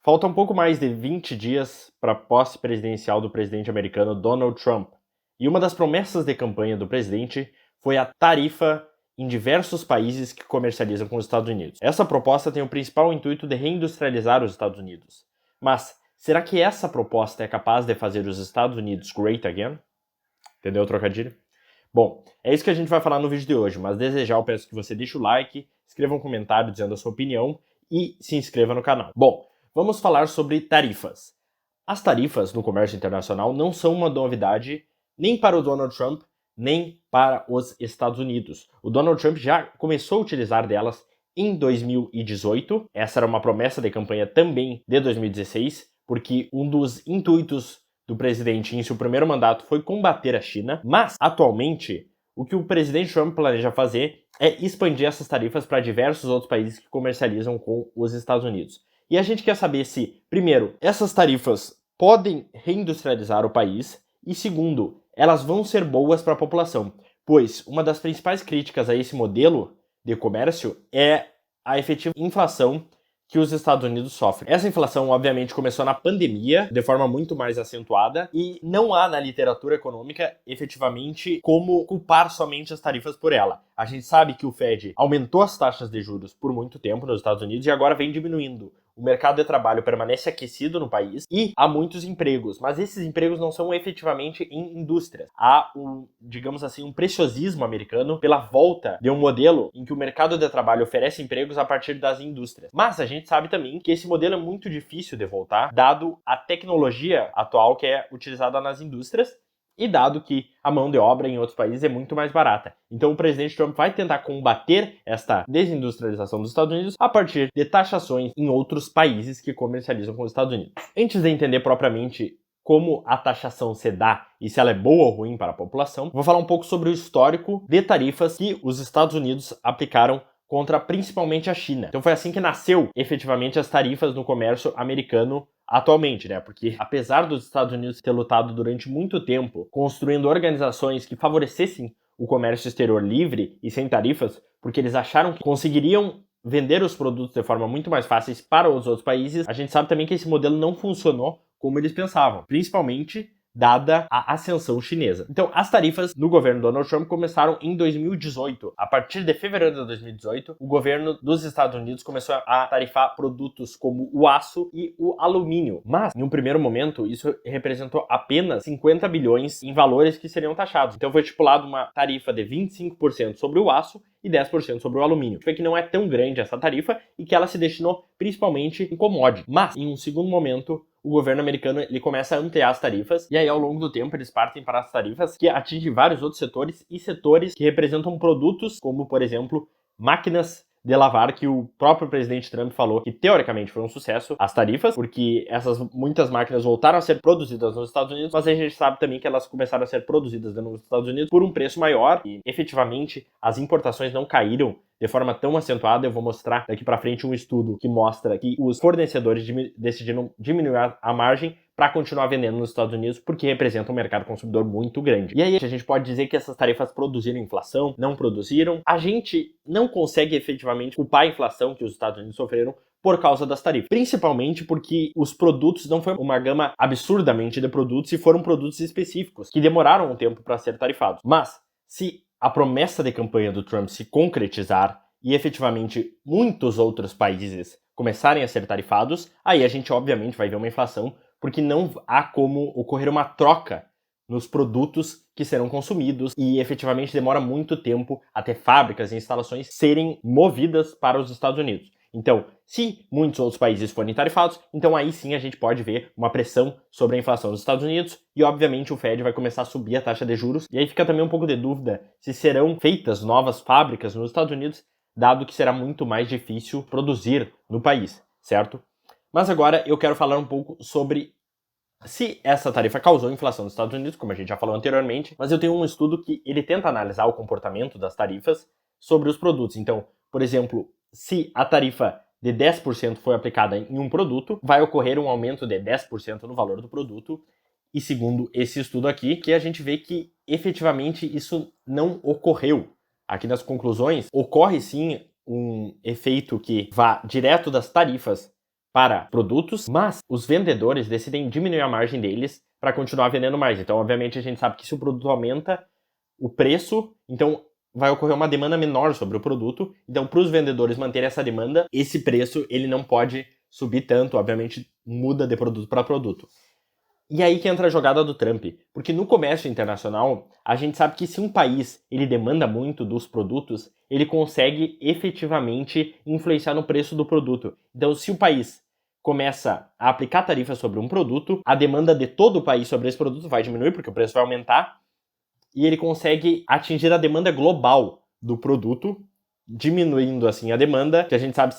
Falta um pouco mais de 20 dias para a posse presidencial do presidente americano Donald Trump. E uma das promessas de campanha do presidente foi a tarifa em diversos países que comercializam com os Estados Unidos. Essa proposta tem o principal intuito de reindustrializar os Estados Unidos. Mas será que essa proposta é capaz de fazer os Estados Unidos great again? Entendeu o trocadilho? Bom, é isso que a gente vai falar no vídeo de hoje, mas desde já eu peço que você deixe o like, escreva um comentário dizendo a sua opinião e se inscreva no canal. Bom, vamos falar sobre tarifas. As tarifas no comércio internacional não são uma novidade nem para o Donald Trump, nem para os Estados Unidos. O Donald Trump já começou a utilizar delas em 2018. Essa era uma promessa de campanha também de 2016, porque um dos intuitos do presidente em seu primeiro mandato foi combater a China, mas atualmente o que o presidente Trump planeja fazer é expandir essas tarifas para diversos outros países que comercializam com os Estados Unidos. E a gente quer saber se, primeiro, essas tarifas podem reindustrializar o país e, segundo, elas vão ser boas para a população, pois uma das principais críticas a esse modelo de comércio é a efetiva inflação que os Estados Unidos sofrem. Essa inflação, obviamente, começou na pandemia, de forma muito mais acentuada, e não há na literatura econômica, efetivamente, como culpar somente as tarifas por ela. A gente sabe que o Fed aumentou as taxas de juros por muito tempo nos Estados Unidos e agora vem diminuindo. O mercado de trabalho permanece aquecido no país e há muitos empregos, mas esses empregos não são efetivamente em indústrias. Há digamos assim, um preciosismo americano pela volta de um modelo em que o mercado de trabalho oferece empregos a partir das indústrias. Mas a gente sabe também que esse modelo é muito difícil de voltar, dado a tecnologia atual que é utilizada nas indústrias e dado que a mão de obra em outros países é muito mais barata. Então o presidente Trump vai tentar combater esta desindustrialização dos Estados Unidos a partir de taxações em outros países que comercializam com os Estados Unidos. Antes de entender propriamente como a taxação se dá e se ela é boa ou ruim para a população, vou falar um pouco sobre o histórico de tarifas que os Estados Unidos aplicaram contra principalmente a China. Então foi assim que nasceu efetivamente as tarifas no comércio americano atualmente, né? Porque apesar dos Estados Unidos ter lutado durante muito tempo construindo organizações que favorecessem o comércio exterior livre e sem tarifas, porque eles acharam que conseguiriam vender os produtos de forma muito mais fácil para os outros países, a gente sabe também que esse modelo não funcionou como eles pensavam, principalmente dada a ascensão chinesa. Então, as tarifas no governo Donald Trump começaram em 2018. A partir de fevereiro de 2018, o governo dos Estados Unidos começou a tarifar produtos como o aço e o alumínio. Mas, em um primeiro momento, isso representou apenas 50 bilhões em valores que seriam taxados. Então, foi estipulado uma tarifa de 25% sobre o aço e 10% sobre o alumínio. Foi que não é tão grande essa tarifa e que ela se destinou principalmente em commodities. Mas, em um segundo momento, o governo americano ele começa a ampliar as tarifas e aí ao longo do tempo eles partem para as tarifas que atingem vários outros setores e setores que representam produtos como, por exemplo, máquinas de lavar, que o próprio presidente Trump falou que teoricamente foi um sucesso as tarifas, porque muitas máquinas voltaram a ser produzidas nos Estados Unidos, mas a gente sabe também que elas começaram a ser produzidas nos Estados Unidos por um preço maior e efetivamente as importações não caíram de forma tão acentuada. Eu vou mostrar daqui para frente um estudo que mostra que os fornecedores decidiram diminuir a margem para continuar vendendo nos Estados Unidos, porque representa um mercado consumidor muito grande. E aí a gente pode dizer que essas tarifas produziram inflação, não produziram. A gente não consegue efetivamente culpar a inflação que os Estados Unidos sofreram por causa das tarifas, principalmente porque os produtos não foi uma gama absurdamente de produtos e foram produtos específicos que demoraram um tempo para ser tarifados. Mas se a promessa de campanha do Trump se concretizar e efetivamente muitos outros países começarem a ser tarifados, aí a gente obviamente vai ver uma inflação, porque não há como ocorrer uma troca nos produtos que serão consumidos e efetivamente demora muito tempo até fábricas e instalações serem movidas para os Estados Unidos. Então, se muitos outros países forem tarifados, então aí sim a gente pode ver uma pressão sobre a inflação dos Estados Unidos e obviamente o Fed vai começar a subir a taxa de juros. E aí fica também um pouco de dúvida se serão feitas novas fábricas nos Estados Unidos, dado que será muito mais difícil produzir no país, certo? Mas agora eu quero falar um pouco sobre se essa tarifa causou inflação nos Estados Unidos, como a gente já falou anteriormente, mas eu tenho um estudo que ele tenta analisar o comportamento das tarifas sobre os produtos. Então, por exemplo, se a tarifa de 10% foi aplicada em um produto, vai ocorrer um aumento de 10% no valor do produto. E segundo esse estudo aqui, que a gente vê que efetivamente isso não ocorreu. Aqui nas conclusões, ocorre sim um efeito que vá direto das tarifas para produtos, mas os vendedores decidem diminuir a margem deles para continuar vendendo mais. Então, obviamente, a gente sabe que se o produto aumenta o preço, então vai ocorrer uma demanda menor sobre o produto. Então, para os vendedores manterem essa demanda, esse preço ele não pode subir tanto, obviamente muda de produto para produto. E aí que entra a jogada do Trump, porque no comércio internacional, a gente sabe que se um país ele demanda muito dos produtos, ele consegue efetivamente influenciar no preço do produto. Então, se o país começa a aplicar tarifas sobre um produto, a demanda de todo o país sobre esse produto vai diminuir, porque o preço vai aumentar, e ele consegue atingir a demanda global do produto, diminuindo assim a demanda, que a gente sabe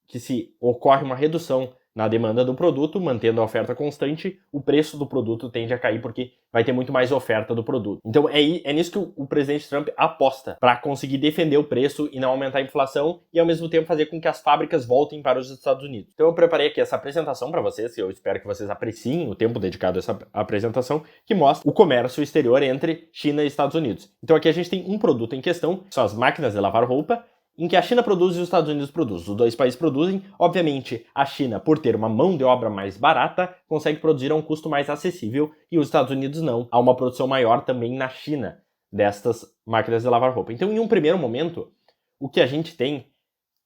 que se ocorre uma redução na demanda do produto, mantendo a oferta constante, o preço do produto tende a cair porque vai ter muito mais oferta do produto. Então é nisso que o presidente Trump aposta, para conseguir defender o preço e não aumentar a inflação e ao mesmo tempo fazer com que as fábricas voltem para os Estados Unidos. Então eu preparei aqui essa apresentação para vocês, e eu espero que vocês apreciem o tempo dedicado a essa apresentação, que mostra o comércio exterior entre China e Estados Unidos. Então aqui a gente tem um produto em questão, que são as máquinas de lavar roupa, em que a China produz e os Estados Unidos produzem. Os dois países produzem. Obviamente, a China, por ter uma mão de obra mais barata, consegue produzir a um custo mais acessível e os Estados Unidos não. Há uma produção maior também na China destas máquinas de lavar roupa. Então, em um primeiro momento, o que a gente tem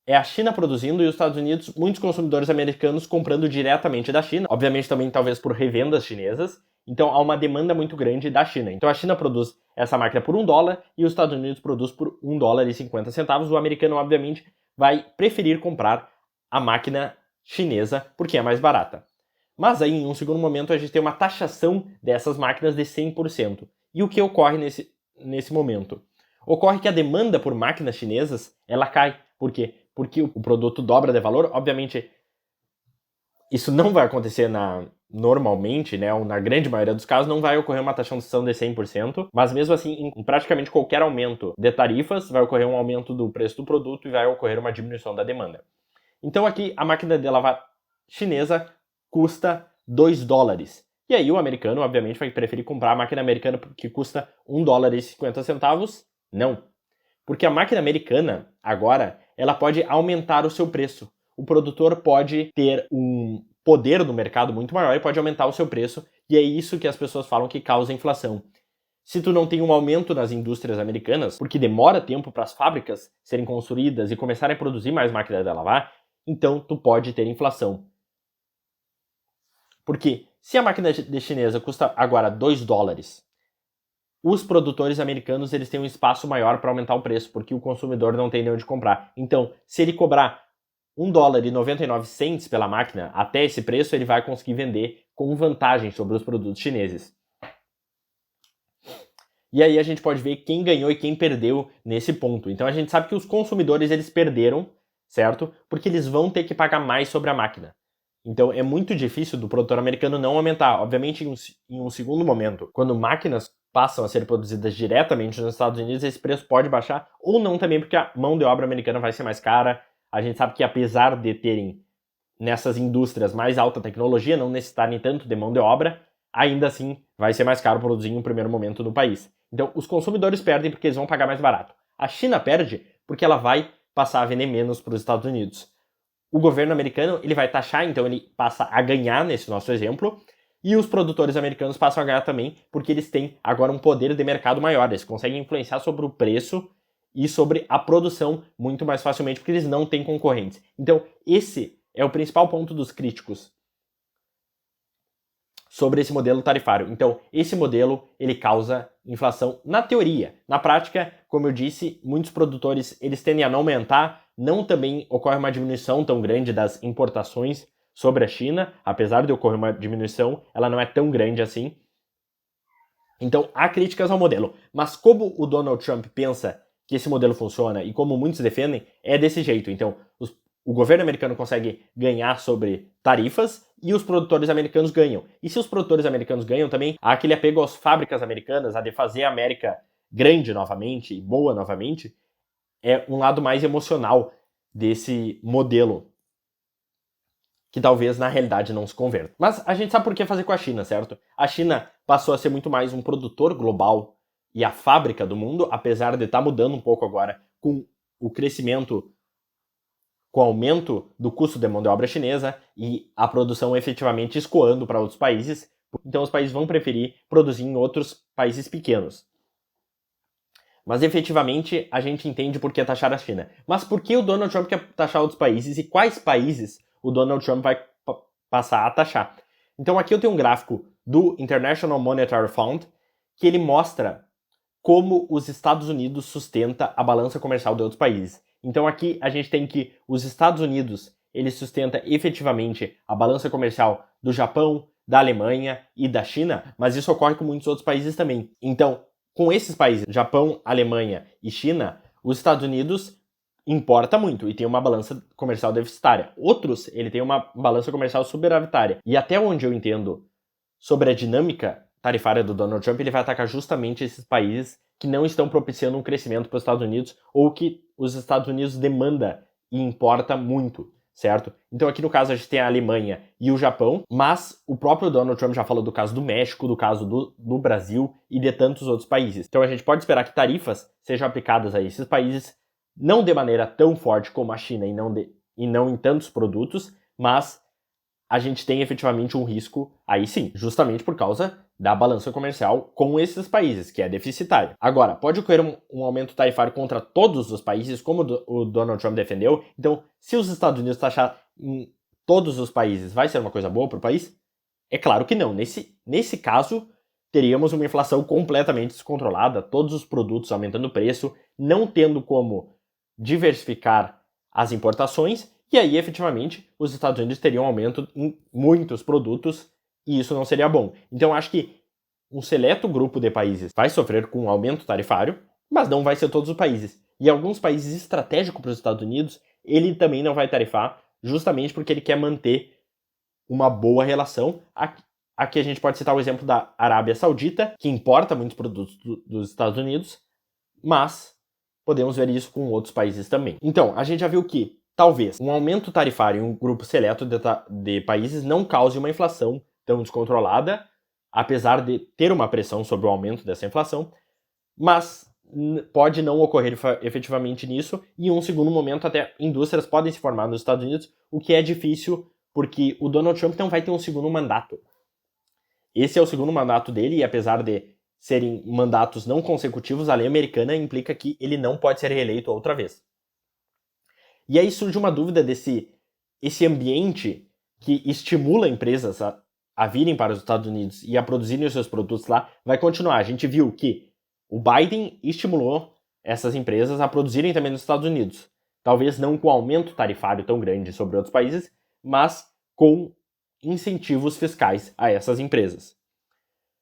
é a China produzindo e os Estados Unidos, muitos consumidores americanos comprando diretamente da China. Obviamente, também talvez por revendas chinesas. Então, há uma demanda muito grande da China. Então, a China produz essa máquina por $1 e os Estados Unidos produz por $1,50. O americano, obviamente, vai preferir comprar a máquina chinesa porque é mais barata. Mas aí, em um segundo momento, a gente tem uma taxação dessas máquinas de 100%. E o que ocorre nesse momento? Ocorre que a demanda por máquinas chinesas, ela cai. Por quê? Porque o produto dobra de valor. Obviamente, isso não vai acontecer normalmente, né, ou na grande maioria dos casos, não vai ocorrer uma taxação de 100%, mas mesmo assim, em praticamente qualquer aumento de tarifas, vai ocorrer um aumento do preço do produto e vai ocorrer uma diminuição da demanda. Então aqui, a máquina de lavar chinesa custa $2. E aí o americano, obviamente, vai preferir comprar a máquina americana que custa $1,50? Não. Porque a máquina americana, agora, ela pode aumentar o seu preço. O produtor pode ter um poder no mercado muito maior e pode aumentar o seu preço, e é isso que as pessoas falam que causa inflação. Se tu não tem um aumento nas indústrias americanas, porque demora tempo para as fábricas serem construídas e começarem a produzir mais máquinas de lavar, então tu pode ter inflação. Porque se a máquina de chinesa custa agora $2, os produtores americanos eles têm um espaço maior para aumentar o preço, porque o consumidor não tem nem onde comprar. Então, se ele cobrar $1,99 pela máquina, até esse preço ele vai conseguir vender com vantagem sobre os produtos chineses. E aí a gente pode ver quem ganhou e quem perdeu nesse ponto. Então a gente sabe que os consumidores eles perderam, certo? Porque eles vão ter que pagar mais sobre a máquina. Então é muito difícil do produtor americano não aumentar. Obviamente, em um segundo momento, quando máquinas passam a ser produzidas diretamente nos Estados Unidos, esse preço pode baixar, ou não também, porque a mão de obra americana vai ser mais cara. A gente sabe que apesar de terem nessas indústrias mais alta tecnologia, não necessitarem tanto de mão de obra, ainda assim vai ser mais caro produzir em um primeiro momento no país. Então os consumidores perdem porque eles vão pagar mais barato. A China perde porque ela vai passar a vender menos para os Estados Unidos. O governo americano ele vai taxar, então ele passa a ganhar nesse nosso exemplo, e os produtores americanos passam a ganhar também porque eles têm agora um poder de mercado maior, eles conseguem influenciar sobre o preço e sobre a produção muito mais facilmente porque eles não têm concorrentes. Então esse é o principal ponto dos críticos sobre esse modelo tarifário. Então, esse modelo, ele causa inflação na teoria. Na prática, como eu disse, muitos produtores, eles tendem a não aumentar, não também ocorre uma diminuição tão grande das importações sobre a China, apesar de ocorrer uma diminuição, ela não é tão grande assim. Então, há críticas ao modelo. Mas como o Donald Trump pensa que esse modelo funciona e como muitos defendem, é desse jeito. Então, o governo americano consegue ganhar sobre tarifas e os produtores americanos ganham. E se os produtores americanos ganham também, há aquele apego às fábricas americanas, a de fazer a América grande novamente e boa novamente, é um lado mais emocional desse modelo, que talvez na realidade não se converta. Mas a gente sabe por que fazer com a China, certo? A China passou a ser muito mais um produtor global e a fábrica do mundo, apesar de estar mudando um pouco agora com o crescimento com o aumento do custo de mão de obra chinesa e a produção efetivamente escoando para outros países. Então os países vão preferir produzir em outros países pequenos. Mas efetivamente a gente entende por que taxar a China. Mas por que o Donald Trump quer taxar outros países e quais países o Donald Trump vai passar a taxar? Então aqui eu tenho um gráfico do International Monetary Fund que ele mostra como os Estados Unidos sustenta a balança comercial de outros países. Então aqui a gente tem que os Estados Unidos ele sustenta efetivamente a balança comercial do Japão, da Alemanha e da China, mas isso ocorre com muitos outros países também. Então, com esses países, Japão, Alemanha e China, os Estados Unidos importa muito e tem uma balança comercial deficitária. Outros, ele tem uma balança comercial superavitária. E até onde eu entendo sobre a dinâmica tarifária do Donald Trump, ele vai atacar justamente esses países que não estão propiciando um crescimento para os Estados Unidos ou que os Estados Unidos demanda e importa muito, certo? Então aqui no caso a gente tem a Alemanha e o Japão, mas o próprio Donald Trump já falou do caso do México, do caso do Brasil e de tantos outros países. Então a gente pode esperar que tarifas sejam aplicadas a esses países, não de maneira tão forte como a China e não em tantos produtos, mas a gente tem efetivamente um risco aí sim, justamente por causa da balança comercial com esses países, que é deficitária. Agora, pode ocorrer um aumento tarifário contra todos os países, como o Donald Trump defendeu. Então, se os Estados Unidos taxar em todos os países, vai ser uma coisa boa para o país? É claro que não. Nesse caso, teríamos uma inflação completamente descontrolada, todos os produtos aumentando o preço, não tendo como diversificar as importações, e aí, efetivamente, os Estados Unidos teriam um aumento em muitos produtos e isso não seria bom. Então, acho que um seleto grupo de países vai sofrer com um aumento tarifário, mas não vai ser todos os países. E alguns países estratégicos para os Estados Unidos, ele também não vai tarifar, justamente porque ele quer manter uma boa relação. Aqui a gente pode citar o exemplo da Arábia Saudita, que importa muitos produtos dos Estados Unidos, mas podemos ver isso com outros países também. Então, a gente já viu que talvez um aumento tarifário em um grupo seleto de países não cause uma inflação tão descontrolada, apesar de ter uma pressão sobre o aumento dessa inflação, mas pode não ocorrer efetivamente nisso, e em um segundo momento até indústrias podem se formar nos Estados Unidos, o que é difícil porque o Donald Trump não vai ter um segundo mandato. Esse é o segundo mandato dele, e apesar de serem mandatos não consecutivos, a lei americana implica que ele não pode ser reeleito outra vez. E aí surge uma dúvida esse ambiente que estimula empresas a virem para os Estados Unidos e a produzirem os seus produtos lá, vai continuar. A gente viu que o Biden estimulou essas empresas a produzirem também nos Estados Unidos. Talvez não com aumento tarifário tão grande sobre outros países, mas com incentivos fiscais a essas empresas.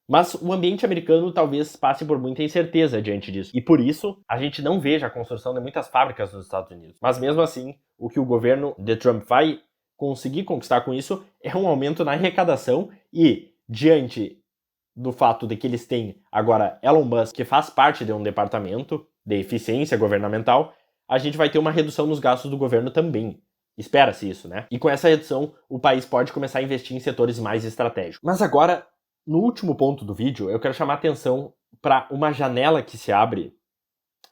Mas o ambiente americano talvez passe por muita incerteza diante disso. E por isso, a gente não veja a construção de muitas fábricas nos Estados Unidos. Mas mesmo assim, o que o governo de Trump vai conseguir conquistar com isso é um aumento na arrecadação e, diante do fato de que eles têm agora Elon Musk, que faz parte de um departamento de eficiência governamental, a gente vai ter uma redução nos gastos do governo também. Espera-se isso, né? E com essa redução, o país pode começar a investir em setores mais estratégicos. Mas agora, no último ponto do vídeo, eu quero chamar a atenção para uma janela que se abre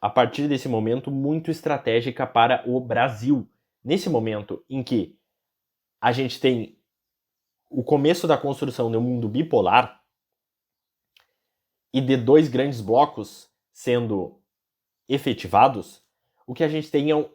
a partir desse momento muito estratégica para o Brasil. Nesse momento em que a gente tem o começo da construção de um mundo bipolar e de dois grandes blocos sendo efetivados, o que a gente tem é um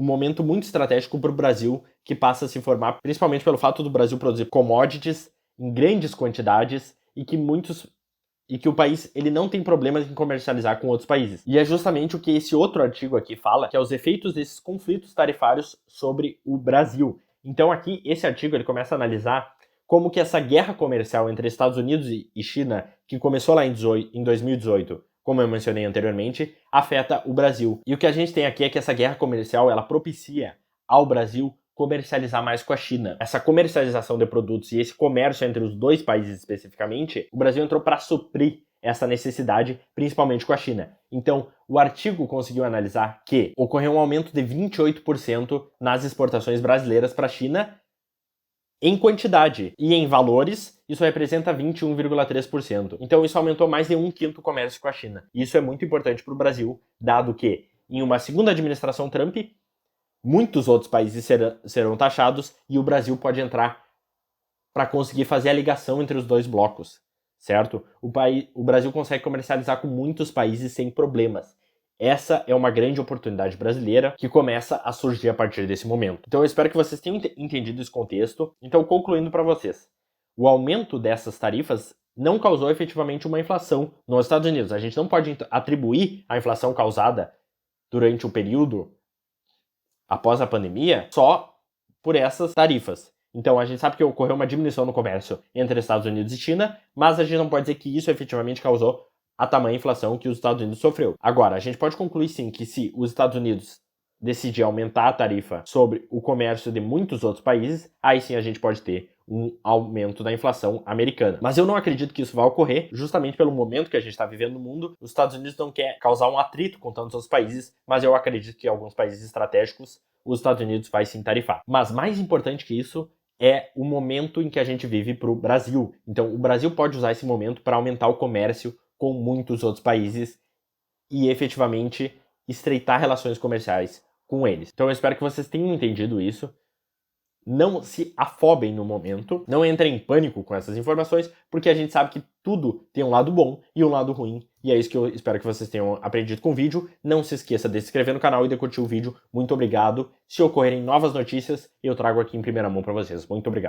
momento muito estratégico para o Brasil que passa a se formar, principalmente pelo fato do Brasil produzir commodities em grandes quantidades e que o país ele não tem problemas em comercializar com outros países. E é justamente o que esse outro artigo aqui fala, que é os efeitos desses conflitos tarifários sobre o Brasil. Então aqui, esse artigo ele começa a analisar como que essa guerra comercial entre Estados Unidos e China, que começou lá em 2018, como eu mencionei anteriormente, afeta o Brasil. E o que a gente tem aqui é que essa guerra comercial ela propicia ao Brasil comercializar mais com a China. Essa comercialização de produtos e esse comércio entre os dois países especificamente, o Brasil entrou para suprir essa necessidade, principalmente com a China. Então, o artigo conseguiu analisar que ocorreu um aumento de 28% nas exportações brasileiras para a China em quantidade, e em valores, isso representa 21,3%. Então isso aumentou mais de 1/5 o comércio com a China. E isso é muito importante para o Brasil, dado que, em uma segunda administração Trump, muitos outros países serão taxados e o Brasil pode entrar para conseguir fazer a ligação entre os dois blocos, certo? O Brasil consegue comercializar com muitos países sem problemas. Essa é uma grande oportunidade brasileira que começa a surgir a partir desse momento. Então eu espero que vocês tenham entendido esse contexto. Então, concluindo para vocês, o aumento dessas tarifas não causou efetivamente uma inflação nos Estados Unidos. A gente não pode atribuir a inflação causada durante o período após a pandemia só por essas tarifas. Então a gente sabe que ocorreu uma diminuição no comércio entre Estados Unidos e China, mas a gente não pode dizer que isso efetivamente causou a tamanha inflação que os Estados Unidos sofreu. Agora, a gente pode concluir sim que se os Estados Unidos decidir aumentar a tarifa sobre o comércio de muitos outros países, aí sim a gente pode ter um aumento da inflação americana. Mas eu não acredito que isso vai ocorrer, justamente pelo momento que a gente está vivendo no mundo. Os Estados Unidos não quer causar um atrito com tantos outros países, mas eu acredito que alguns países estratégicos, os Estados Unidos vai sim tarifar. Mas mais importante que isso é o momento em que a gente vive para o Brasil. Então, o Brasil pode usar esse momento para aumentar o comércio com muitos outros países e efetivamente estreitar relações comerciais com eles. Então eu espero que vocês tenham entendido isso. Não se afobem no momento, não entrem em pânico com essas informações, porque a gente sabe que tudo tem um lado bom e um lado ruim, e é isso que eu espero que vocês tenham aprendido com o vídeo. Não se esqueça de se inscrever no canal e de curtir o vídeo. Muito obrigado. Se ocorrerem novas notícias, eu trago aqui em primeira mão para vocês. Muito obrigado.